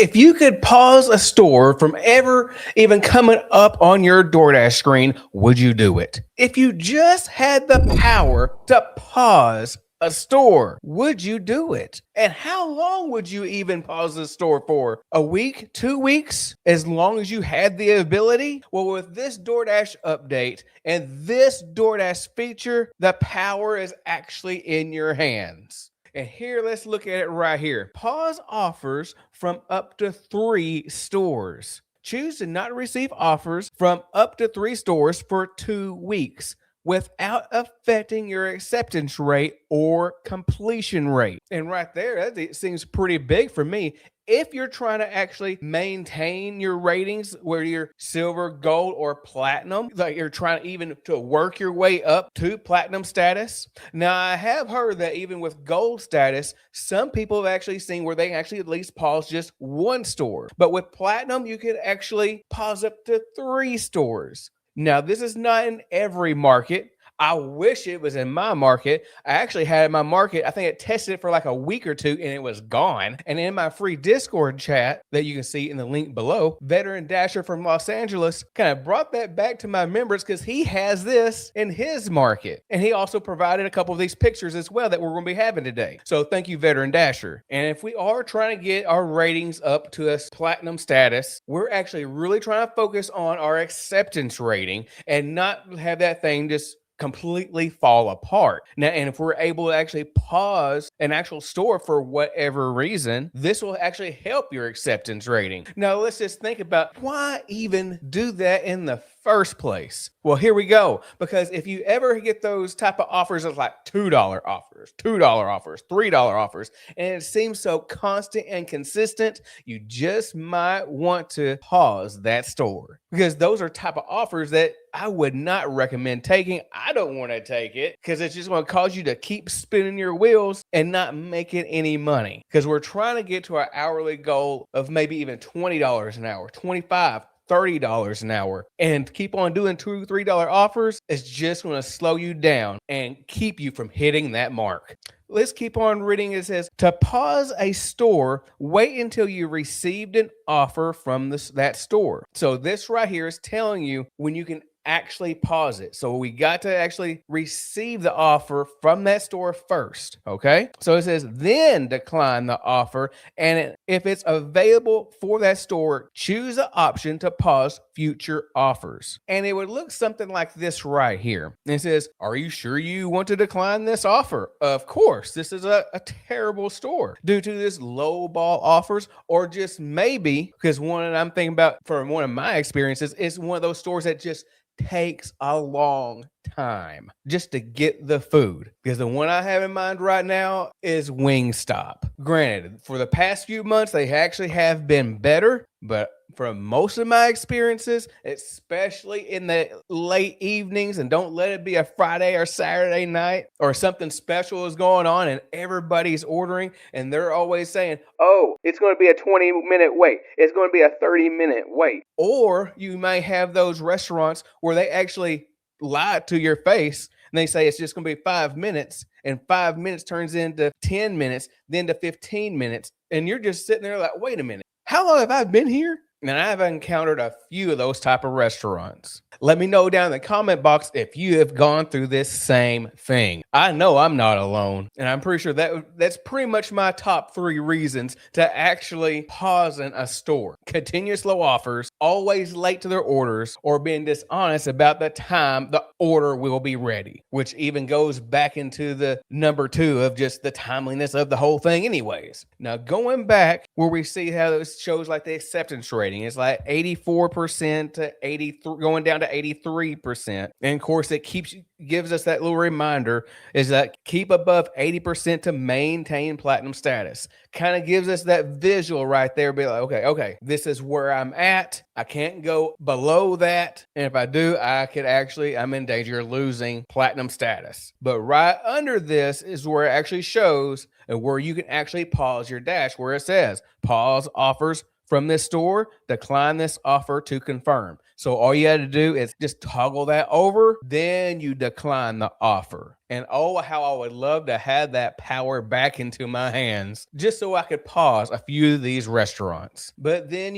If you could pause a store from ever even coming up on your DoorDash screen, would you do it? If you just had the power to pause a store, would you do it? And how long would you even pause the store for? A week, 2 weeks? As long as you had the ability? Well, with this DoorDash update and this DoorDash feature, the power is actually in your hands. And here, let's look at it right here. Pause offers from up to 3 stores. Choose to not receive offers from up to 3 stores for 2 weeks without affecting your acceptance rate or completion rate. And right there, that seems pretty big for me. If you're trying to actually maintain your ratings, where you're silver, gold, or platinum, like you're trying even to work your way up to platinum status. Now, I have heard that even with gold status, some people have actually seen where they actually at least pause just 1 store. But with platinum, you can actually pause up to 3 stores. Now, this is not in every market. I wish it was in my market. I actually had it in my market. I think it tested it for like a week or 2 and it was gone. And in my free Discord chat that you can see in the link below, Veteran Dasher from Los Angeles kind of brought that back to my members because he has this in his market. And he also provided a couple of these pictures as well that we're going to be having today. So thank you, Veteran Dasher. And if we are trying to get our ratings up to a platinum status, we're actually really trying to focus on our acceptance rating and not have that thing just completely fall apart. Now, and if we're able to actually pause an actual store for whatever reason, this will actually help your acceptance rating. Now, let's just think about why even do that in the first place. Well, here we go. Because if you ever get those type of offers of like $2 offers, $2 offers, $3 offers, and it seems so constant and consistent, you just might want to pause that store, because those are type of offers that I would not recommend taking. I don't want to take it because it's just going to cause you to keep spinning your wheels and not making any money, because we're trying to get to our hourly goal of maybe even $20 an hour, $25, $30 an hour, and keep on doing $2, $3 offers is just going to slow you down and keep you from hitting that mark. Let's keep on reading. It says, to pause a store, wait until you received an offer from that store. So this right here is telling you when you can actually pause it. So we got to actually receive the offer from that store first. Okay. So it says, then decline the offer. And if it's available for that store, choose the option to pause future offers. And it would look something like this right here. And it says, are you sure you want to decline this offer? Of course, this is a terrible store due to this low ball offers, or just maybe because one I'm thinking about from one of my experiences is one of those stores that just takes a long time just to get the food. Because the one I have in mind right now is Wingstop. Granted, for the past few months, they actually have been better, but from most of my experiences, especially in the late evenings, and don't let it be a Friday or Saturday night or something special is going on and everybody's ordering and they're always saying, oh, it's going to be a 20-minute wait. It's going to be a 30-minute wait. Or you may have those restaurants where they actually lie to your face and they say it's just going to be 5 minutes, and 5 minutes turns into 10 minutes, then to 15 minutes. And you're just sitting there like, wait a minute, how long have I been here? And I've encountered a few of those type of restaurants. Let me know down in the comment box if you have gone through this same thing. I know I'm not alone. And I'm pretty sure that's pretty much my top 3 reasons to actually pausing a store. Continuous low offers, always late to their orders, or being dishonest about the time the order will be ready, which even goes back into the number 2 of just the timeliness of the whole thing anyways. Now, going back where we see how those shows like the acceptance rating, it's like 84% to 83, going down to 83%. And of course, it gives us that little reminder is that keep above 80% to maintain platinum status. Kind of gives us that visual right there. Be like, okay, this is where I'm at. I can't go below that. And if I do, I'm in danger of losing platinum status. But right under this is where it actually shows and where you can actually pause your dash, where it says pause offers from this store, decline this offer to confirm. So all you had to do is just toggle that over, then you decline the offer. And oh, how I would love to have that power back into my hands just so I could pause a few of these restaurants. But then,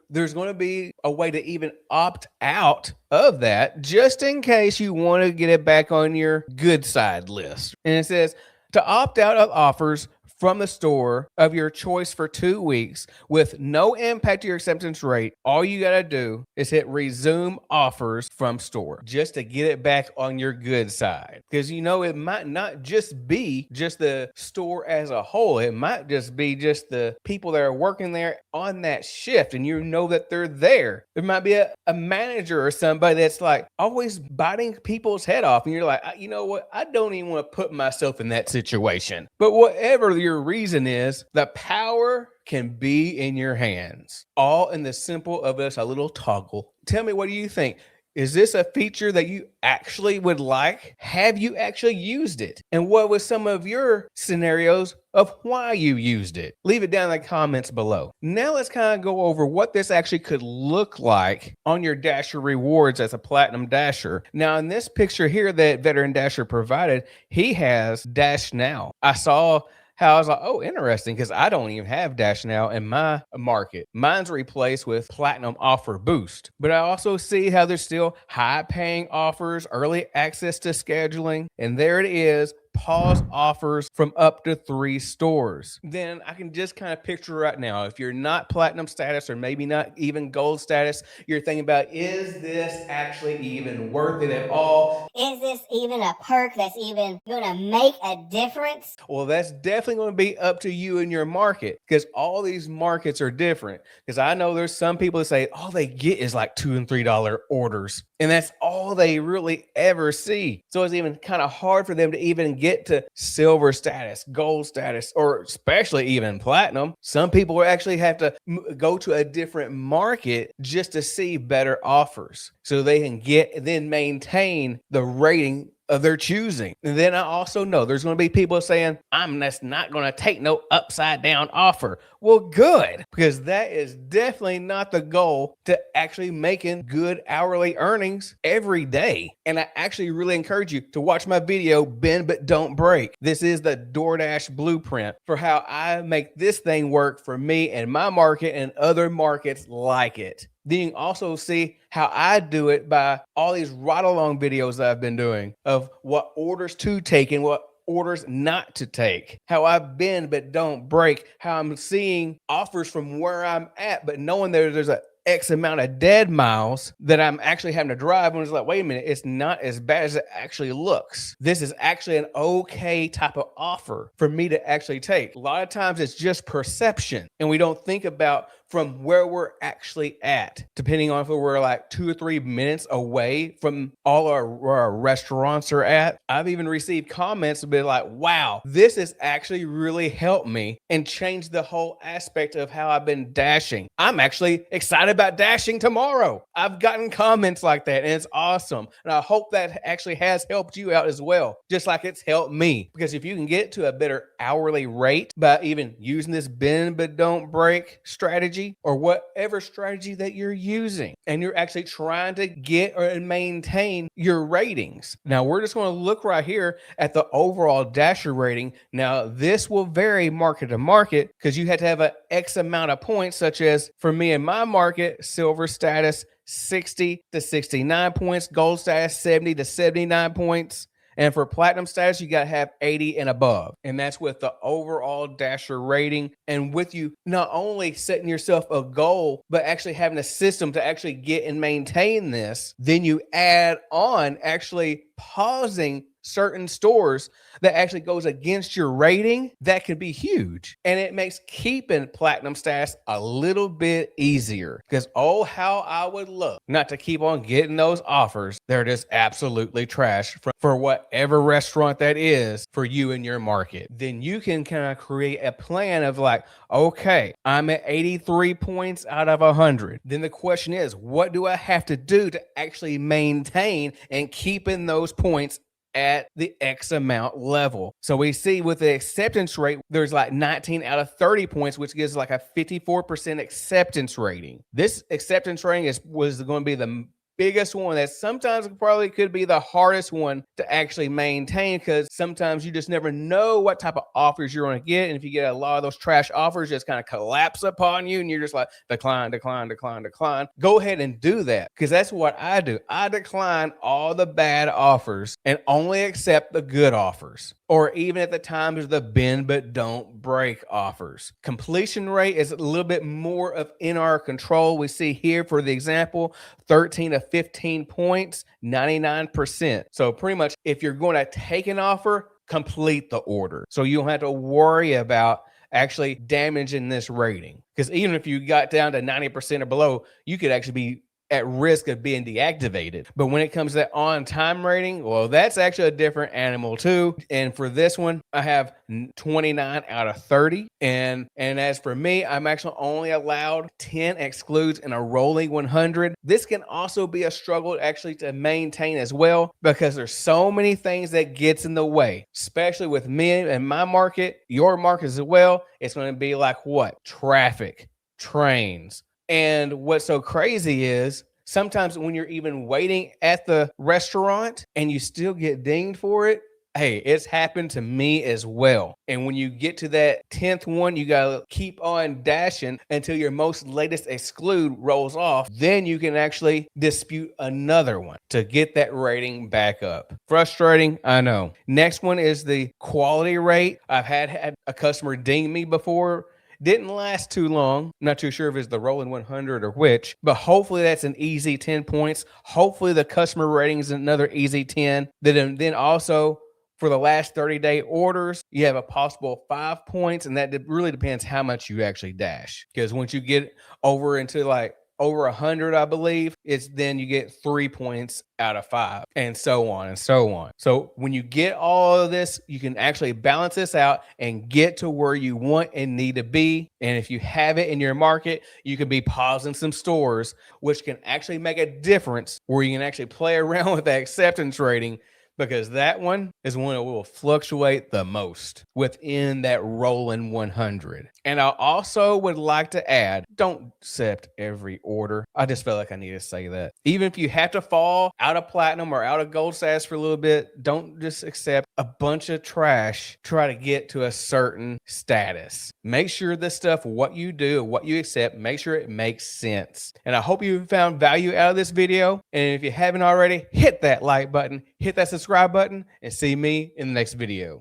there's going to be a way to even opt out of that just in case you want to get it back on your good side list. And it says to opt out of offers from the store of your choice for 2 weeks with no impact to your acceptance rate, all you got to do is hit resume offers from store just to get it back on your good side. Because it might not just be just the store as a whole. It might just be just the people that are working there on that shift and that they're there. There might be a manager or somebody that's like always biting people's head off. And you're like, you know what? I don't even want to put myself in that situation. But whatever your reason is, the power can be in your hands. All in the simple of a little toggle. Tell me, what do you think? Is this a feature that you actually would like? Have you actually used it? And what was some of your scenarios of why you used it? Leave it down in the comments below. Now let's kind of go over what this actually could look like on your Dasher rewards as a Platinum Dasher. Now in this picture here that Veteran Dasher provided, he has Dash Now. I saw how I was like, oh, interesting, because I don't even have Dash Now in my market. Mine's replaced with Platinum Offer Boost. But I also see how there's still high-paying offers, early access to scheduling, and there it is, pause offers from up to 3 stores. Then I can just kind of picture right now, if you're not platinum status or maybe not even gold status, you're thinking about, is this actually even worth it at all? Is this even a perk that's even going to make a difference? Well, that's definitely going to be up to you and your market, because all these markets are different. Because I know there's some people that say all they get is like $2 and $3 orders, and that's all they really ever see. So it's even kind of hard for them to even get to silver status, gold status, or especially even platinum. Some people will actually have to go to a different market just to see better offers so they can then maintain the rating of their choosing. And then I also know there's going to be people saying, I'm just not going to take no upside down offer. Well, good, because that is definitely not the goal to actually making good hourly earnings every day. And I actually really encourage you to watch my video, Bend But Don't Break. This is the DoorDash blueprint for how I make this thing work for me and my market and other markets like it. Then you can also see how I do it by all these ride-along videos that I've been doing of what orders to take and what orders not to take, how I bend but don't break, how I'm seeing offers from where I'm at, but knowing there's a X amount of dead miles that I'm actually having to drive, and it's like, wait a minute, it's not as bad as it actually looks. This is actually an okay type of offer for me to actually take. A lot of times it's just perception, and we don't think about from where we're actually at, depending on if we're like 2 or 3 minutes away from all our restaurants are at. I've even received comments to be like, wow, this has actually really helped me and changed the whole aspect of how I've been dashing. I'm actually excited about dashing tomorrow. I've gotten comments like that, and it's awesome. And I hope that actually has helped you out as well, just like it's helped me. Because if you can get to a better hourly rate by even using this bend but don't break strategy, or whatever strategy that you're using, and you're actually trying to get or maintain your ratings. Now we're just going to look right here at the overall Dasher rating. Now this will vary market to market because you have to have an X amount of points, such as for me in my market, silver status 60 to 69 points, gold status 70 to 79 points. And for platinum status, you got to have 80 and above. And that's with the overall Dasher rating. And with you not only setting yourself a goal, but actually having a system to actually get and maintain this, then you add on actually pausing certain stores that actually goes against your rating. That can be huge, and it makes keeping platinum status a little bit easier, because oh, how I would love not to keep on getting those offers. They're just absolutely trash for whatever restaurant that is for you in your market. Then you can kind of create a plan of like, okay, I'm at 83 points out of 100. Then the question is, what do I have to do to actually maintain and keep in those points at the X amount level. So we see with the acceptance rate, there's like 19 out of 30 points, which gives like a 54% acceptance rating. This acceptance rating was going to be the biggest one that sometimes probably could be the hardest one to actually maintain, because sometimes you just never know what type of offers you're going to get. And if you get a lot of those trash offers just kind of collapse upon you and you're just like decline, decline, decline, decline, go ahead and do that, because that's what I do. I decline all the bad offers and only accept the good offers, or even at the times of the bend but don't break offers. Completion rate is a little bit more of in our control. We see here, for the example, 13 to 15 points, 99%. So pretty much if you're going to take an offer, complete the order. So you don't have to worry about actually damaging this rating. Because even if you got down to 90% or below, you could actually be at risk of being deactivated. But when it comes to that on time rating, well, that's actually a different animal too. And for this one, I have 29 out of 30. And as for me, I'm actually only allowed 10 excludes in a rolling 100. This can also be a struggle actually to maintain as well, because there's so many things that gets in the way, especially with me and my market, your market as well. It's going to be like what? Traffic, trains. And what's so crazy is sometimes when you're even waiting at the restaurant and you still get dinged for it, hey, it's happened to me as well. And when you get to that 10th one, you got to keep on dashing until your most latest exclude rolls off. Then you can actually dispute another one to get that rating back up. Frustrating, I know. Next one is the quality rate. I've had a customer ding me before. Didn't last too long. Not too sure if it's the rolling 100 or which, but hopefully that's an easy 10 points. Hopefully the customer rating is another easy 10. Then also for the last 30-day orders, you have a possible 5 points, and that really depends how much you actually dash. Because once you get over into like over 100, I believe, then you get 3 points out of 5, and so on and so on. So when you get all of this, you can actually balance this out and get to where you want and need to be. And if you have it in your market, you can be pausing some stores, which can actually make a difference, where you can actually play around with that acceptance rating, because that one is one that will fluctuate the most within that rolling 100. And I also would like to add, don't accept every order. I just felt like I need to say that. Even if you have to fall out of platinum or out of gold status for a little bit, don't just accept a bunch of trash, try to get to a certain status. Make sure this stuff, what you do, what you accept, make sure it makes sense. And I hope you found value out of this video. And if you haven't already, hit that like button, hit that subscribe button, and see me in the next video.